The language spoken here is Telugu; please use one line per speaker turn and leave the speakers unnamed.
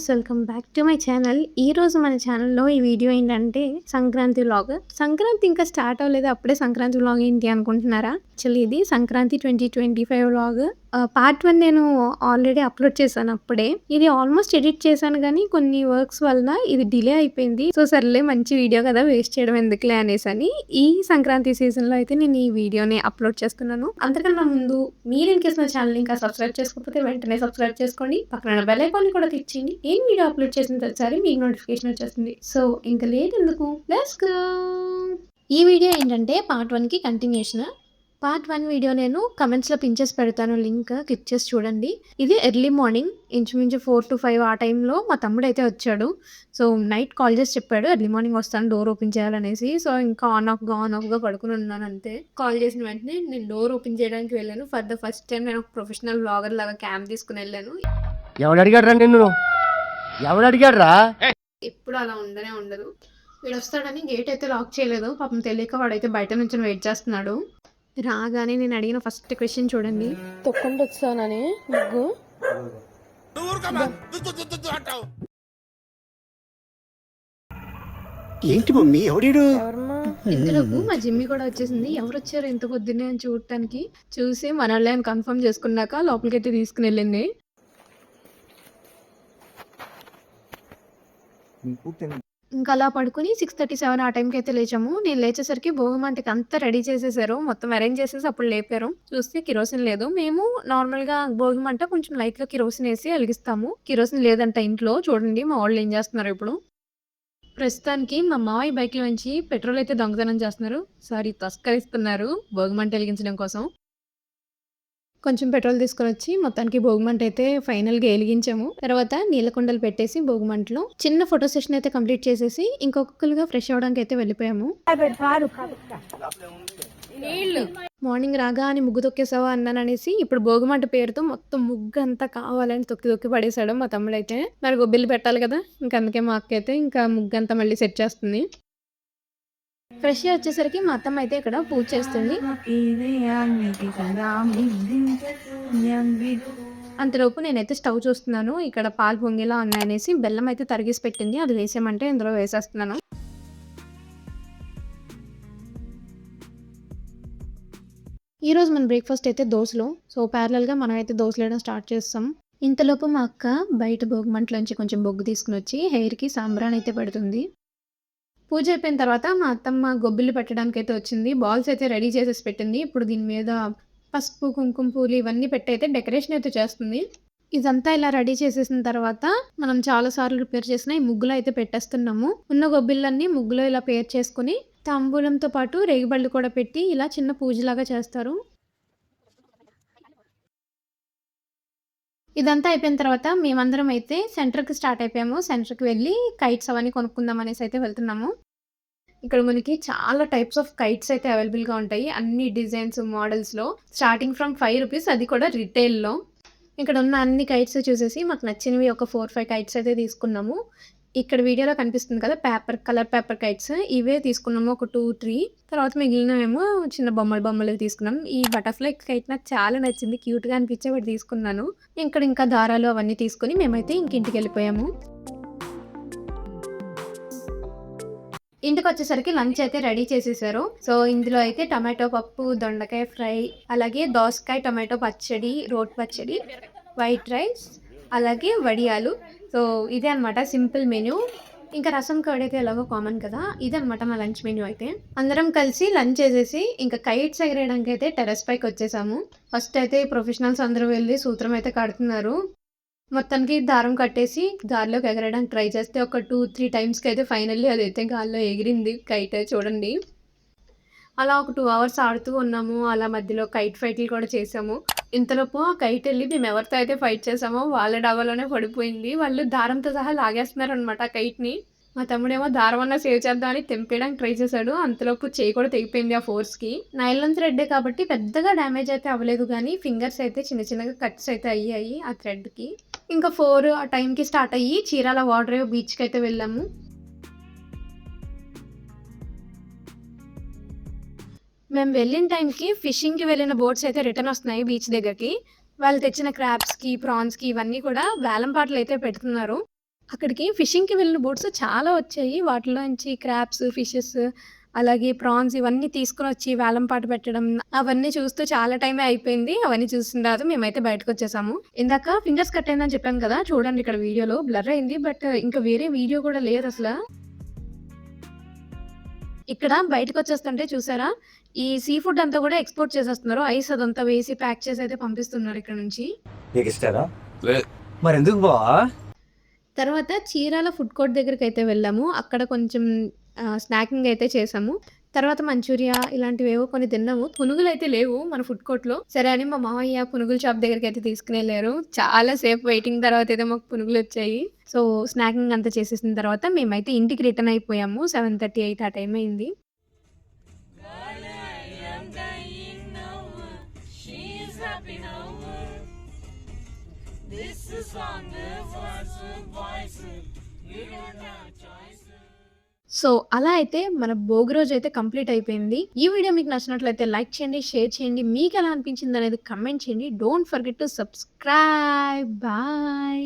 Viewers, welcome back to my channel. ఈరోజు మన ఛానల్‌లో ఈ వీడియో ఏంటంటే సంక్రాంతి వ్లాగ్. సంక్రాంతి ఇంకా స్టార్ట్ అవ్వలేదు. అప్పుడే సంక్రాంతి వ్లాగ్ ఏంటి అనుకుంటున్నారా? యాక్చువల్లీ ఇది సంక్రాంతి 2025 వ్లాగ్. పార్ట్ 1 నేను ఆల్రెడీ అప్లోడ్ చేశాను అప్పుడే. ఇది ఆల్మోస్ట్ ఎడిట్ చేశాను గానీ కొన్ని వర్క్స్ వలన ఇది డిలే అయిపోయింది. సో సర్లే మంచి వీడియో కదా వేస్ట్ చేయడం ఎందుకులే అనేసని ఈ సంక్రాంతి సీజన్‌లో అయితే నేను ఈ వీడియోని అప్లోడ్ చేస్తున్నాను. అంతకన్నా ముందు మీరు ఇన్‌కేస్ నా ఛానల్‌ని ఇంకా సబ్స్క్రైబ్ చేసుకోకపోతే వెంటనే సబ్స్క్రైబ్ చేసుకోండి. పక్కన బెల్ ఐకాన్ కూడా క్లిక్ చేయండి. ఏం వీడియో అప్లోడ్ చేసిన ప్రతిసారి మీకు నోటిఫికేషన్ వచ్చేస్తుంది. సో ఇంకా లేట్ ఎందుకు, లెట్స్ గో. ఈ వీడియో ఏంటంటే పార్ట్ 1కి కంటిన్యూషన్. పార్ట్ 1 వీడియో నేను కమెంట్స్‌లో పిన్ చేసి పెడతాను, లింక్ క్లిక్ చేసి చూడండి. ఇది ఎర్లీ మార్నింగ్ ఇంచుమించు 4-5 ఆ టైంలో మా తమ్ముడైతే వచ్చాడు. సో నైట్ కాల్ చేసి చెప్పాడు ఎర్లీ మార్నింగ్ వస్తాను డోర్ ఓపెన్ చేయాలనేసి. సో ఇంకా ఆన్ ఆఫ్‌గా పడుకొని ఉన్నాను అంతే. కాల్ చేసిన వెంటనే నేను డోర్ ఓపెన్ చేయడానికి వెళ్ళాను. ఫర్ ద ఫస్ట్ టైం నేను ఒక ప్రొఫెషనల్ వ్లాగర్ లాగా క్యామ్ తీసుకొని వెళ్ళాను.
ఎవడు అడిగాడురా నిన్ను? ఎవడు అడిగాడురా?
ఎప్పుడు అలా ఉండనే ఉండదు. వీడు వస్తాడని గేట్ అయితే లాక్ చేయలేదు. పాపం తెలియక వాడైతే బయట నుంచి వెయిట్ చేస్తున్నాడు. రాగానే నేను అడిగిన ఫస్ట్ క్వశ్చన్ చూడండి. తొక్కండి వచ్చానని ముగ్గు.
ఏంటి మమ్మీ ఎవడీడు?
ఇంతలోపు మా జిమ్మి కూడా వచ్చేసింది. ఎవరు వచ్చారు ఇంత పొద్దున్నే అని చూడటానికి. చూసి మనల్ని అని కన్ఫర్మ్ చేసుకున్నాక లోపలికైతే తీసుకుని వెళ్ళింది. ఇంకా అలా పడుకుని 6:37 ఆ టైంకి అయితే లేచాము. నేను లేచేసరికి భోగిమంటకి అంతా రెడీ చేసేసారు. మొత్తం అరేంజ్ చేసేసి అప్పుడు లేపారు. చూస్తే కిరోసిన్ లేదు. మేము నార్మల్గా భోగిమంట కొంచెం లైట్గా కిరోసిన్ వేసి వెలిగిస్తాము. కిరోసిన్ లేదంట ఇంట్లో. చూడండి మా వాళ్ళు ఏం చేస్తున్నారు ఇప్పుడు. ప్రస్తుతానికి మా మావయ్య బైక్లో నుంచి పెట్రోల్ అయితే దొంగతనం చేస్తున్నారు. సారీ, తస్కరిస్తున్నారు భోగిమంట వెలిగించడం కోసం. కొంచెం పెట్రోల్ తీసుకొని వచ్చి మొత్తానికి భోగిమంట అయితే ఫైనల్గా వెలిగించాము. తర్వాత నీళ్ళ కుండలు పెట్టేసి భోగిమంటలో చిన్న ఫోటో సెషన్ అయితే కంప్లీట్ చేసేసి ఇంకొకరుగా ఫ్రెష్ అవడానికి అయితే వెళ్ళిపోయాము. మార్నింగ్ రాగా అని ముగ్గు తొక్కేసావా అన్నాను అనేసి ఇప్పుడు భోగిమంట పేరుతో మొత్తం ముగ్గు అంతా కావాలని తొక్కి తొక్కి పడేసాడు మా తమ్ముడు అయితే. మరి గొబ్బిల్లు పెట్టాలి కదా, ఇంకా అందుకే మా అక్క అయితే ఇంకా ముగ్గు అంతా మళ్ళీ సెట్ చేస్తుంది. ఫ్రెష్ వచ్చేసరికి మా అత్తమ్మ అయితే ఇక్కడ పూజ చేస్తుంది. అంతలోపు నేనైతే స్టవ్ చూస్తున్నాను. ఇక్కడ పాలు పొంగేలా ఉన్నాయనేసి బెల్లం అయితే తరిగేసి పెట్టింది. అది వేసేయమంటే ఇందులో వేసేస్తున్నాను. ఈరోజు మన బ్రేక్ఫాస్ట్ అయితే దోశలు. సో ప్యారలల్గా మనం అయితే దోశలు వేయడం స్టార్ట్ చేస్తాం. ఇంతలోపు మా అక్క బయట భోగిమంటలోంచి కొంచెం బొగ్గు తీసుకుని వచ్చి హెయిర్కి సాంబ్రాన్ అయితే పెడుతుంది. పూజ అయిపోయిన తర్వాత మా అత్తమ్మ గొబ్బిళ్ళు పెట్టడానికి అయితే వచ్చింది. బాల్స్ అయితే రెడీ చేసేసి పెట్టింది. ఇప్పుడు దీని మీద పసుపు, కుంకుమ పూలు ఇవన్నీ పెట్టి అయితే డెకరేషన్ అయితే చేస్తుంది. ఇదంతా ఇలా రెడీ చేసేసిన తర్వాత మనం చాలాసార్లు ప్రిపేర్ చేసిన ఈ ముగ్గులో అయితే పెట్టేస్తున్నాము. ఉన్న గొబ్బిళ్ళన్నీ ముగ్గులో ఇలా పేర్ చేసుకుని తాంబూలంతో పాటు రేగిబళ్ళు కూడా పెట్టి ఇలా చిన్న పూజలాగా చేస్తారు. ఇదంతా అయిపోయిన తర్వాత మేమందరం అయితే సెంటర్కి స్టార్ట్ అయిపోయాము. సెంటర్కి వెళ్ళి కైట్స్ అవన్నీ కొనుక్కుందాం అనేసి అయితే వెళ్తున్నాము. ఇక్కడ మనకి చాలా టైప్స్ ఆఫ్ కైట్స్ అయితే అవైలబుల్గా ఉంటాయి. అన్ని డిజైన్స్, మోడల్స్లో స్టార్టింగ్ ఫ్రమ్ ₹5, అది కూడా రిటైల్లో. ఇక్కడ ఉన్న అన్ని కైట్స్ చూసేసి మాకు నచ్చినవి ఒక 4-5 కైట్స్ అయితే తీసుకున్నాము. ఇక్కడ వీడియోలో కనిపిస్తుంది కదా కలర్ పేపర్ కైట్స్, ఇవే తీసుకున్నాము ఒక 2-3. తర్వాత మిగిలినవేమో చిన్న బొమ్మలు తీసుకున్నాం. ఈ బటర్ఫ్లై కైట్ నాకు చాలా నచ్చింది, క్యూట్గా అనిపించే వాటి తీసుకున్నాను. ఇంకా దారాలు అవన్నీ తీసుకుని మేమైతే ఇంటికి వెళ్ళిపోయాము. ఇంటికి వచ్చేసరికి లంచ్ అయితే రెడీ చేసేసారు. సో ఇందులో అయితే టమాటో పప్పు, దొండకాయ ఫ్రై, అలాగే దోసకాయ టమాటో పచ్చడి, రోటి పచ్చడి, వైట్ రైస్, అలాగే వడియాలు. సో ఇదే అనమాట సింపుల్ మెన్యూ. ఇంకా రసం కర్డ్ అయితే ఎలాగో కామన్ కదా. ఇదనమాట మా లంచ్ మెన్యూ అయితే. అందరం కలిసి లంచ్ చేసేసి ఇంకా కైట్స్ ఎగరేయడానికి అయితే టెర్రస్ పైకి వచ్చేసాము. ఫస్ట్ అయితే ప్రొఫెషనల్స్ అందరూ వెళ్ళి సూత్రం అయితే కడుతున్నారు. మొత్తానికి దారం కట్టేసి గాల్లోకి ఎగరడానికి ట్రై చేస్తే ఒక 2-3 టైమ్స్కి అయితే ఫైనల్లీ అదైతే గాల్లో ఎగిరింది కైట్. చూడండి, అలా ఒక 2 అవర్స్ ఆడుతూ ఉన్నాము. అలా మధ్యలో కైట్ ఫైట్లు కూడా చేసాము. ఇంతలోపు ఆ కైట్ వెళ్ళి మేము ఎవరితో అయితే ఫైట్ చేసామో వాళ్ళ డాబాలోనే పడిపోయింది. వాళ్ళు దారంతో సహా లాగేస్తున్నారు అనమాట కైట్ని. మా తమ్ముడేమో దారం అన్నా సేవ్ చేద్దామని తెంపేయడానికి ట్రై చేశాడు. అంతలోపు చేయి కూడా తెగిపోయింది ఆ ఫోర్స్కి. నైలాన్ థ్రెడ్డే కాబట్టి పెద్దగా డ్యామేజ్ అయితే అవ్వలేదు, కానీ ఫింగర్స్ అయితే చిన్నగా కట్స్ అయితే అయ్యాయి ఆ థ్రెడ్కి. ఇంకా 4 ఆ టైంకి స్టార్ట్ అయ్యి చీరాల వాటర్ బీచ్కి అయితే వెళ్ళాము. మేము వెళ్ళిన టైంకి ఫిషింగ్కి వెళ్ళిన బోట్స్ అయితే రిటర్న్ వస్తున్నాయి బీచ్ దగ్గరికి. వాళ్ళు తెచ్చిన క్రాబ్స్కి, ప్రాన్స్కి ఇవన్నీ కూడా వేలం పాటలు అయితే పెడుతున్నారు. అక్కడికి ఫిషింగ్‌కి వెళ్ళిన బోట్స్ చాలా వచ్చాయి. వాటిలోంచి క్రాబ్స్, ఫిషెస్ అలాగే ప్రాన్స్ ఇవన్నీ తీసుకొనొచ్చి వేలం పాట పెట్టడం, అవన్నీ చూస్తూ చాలా టైమే అయిపోయింది. అవన్నీ చూసిన తర్వాత మేమైతే బయటకొచ్చేసాము. ఇందాక ఫింగర్స్ కట్ అయిందని చెప్పాను కదా! చూడండి ఇక్కడ వీడియోలో బ్లర్ అయింది. బట్ ఇంకా వేరే వీడియో కూడా లేదసల. ఇక్కడ బయటకొచ్చేస్తుంటే చూసారా? ఈ సీ ఫుడ్ అంతా కూడా ఎక్స్‌పోర్ట్ చేసేస్తున్నారు. ఐస్ అదంతా వేసి ప్యాక్ చేసైతే పంపిస్తున్నారు ఇక్కడ నుంచి.
నీకు ఇస్తారా మరి ఎందుకు బావా
తర్వాత చీరాల ఫుడ్ కోర్ట్ దగ్గరికైతే వెళ్ళాము. అక్కడ కొంచెం స్నాకింగ్ అయితే చేసాము. తర్వాత మంచూరియా ఇలాంటివేవో కొన్ని తిన్నాము. పునుగులైతే లేవు మన ఫుడ్ కోర్ట్‌లో. సరే అని మా మామయ్య పునుగుల షాప్ దగ్గరికైతే తీసుకొనెళ్లారు. చాలా సేపు వెయిటింగ్ తర్వాతయితే మాకు పునుగులొచ్చాయి. సో, స్నాకింగ్ అంతా చేసేసిన తర్వాత మేమైతే ఇంటికి రిటర్న్ అయిపోయాము. 7:30, 8 ఆ టైం అయింది. సో, అలా అయితే మన భోగి రోజైతే కంప్లీట్ అయిపోయింది. ఈ వీడియో మీకు నచ్చినట్లయితే లైక్ చేయండి, షేర్ చేయండి. మీకెలా అనిపించిందనేది కామెంట్ చేయండి. Don't forget to subscribe. Bye.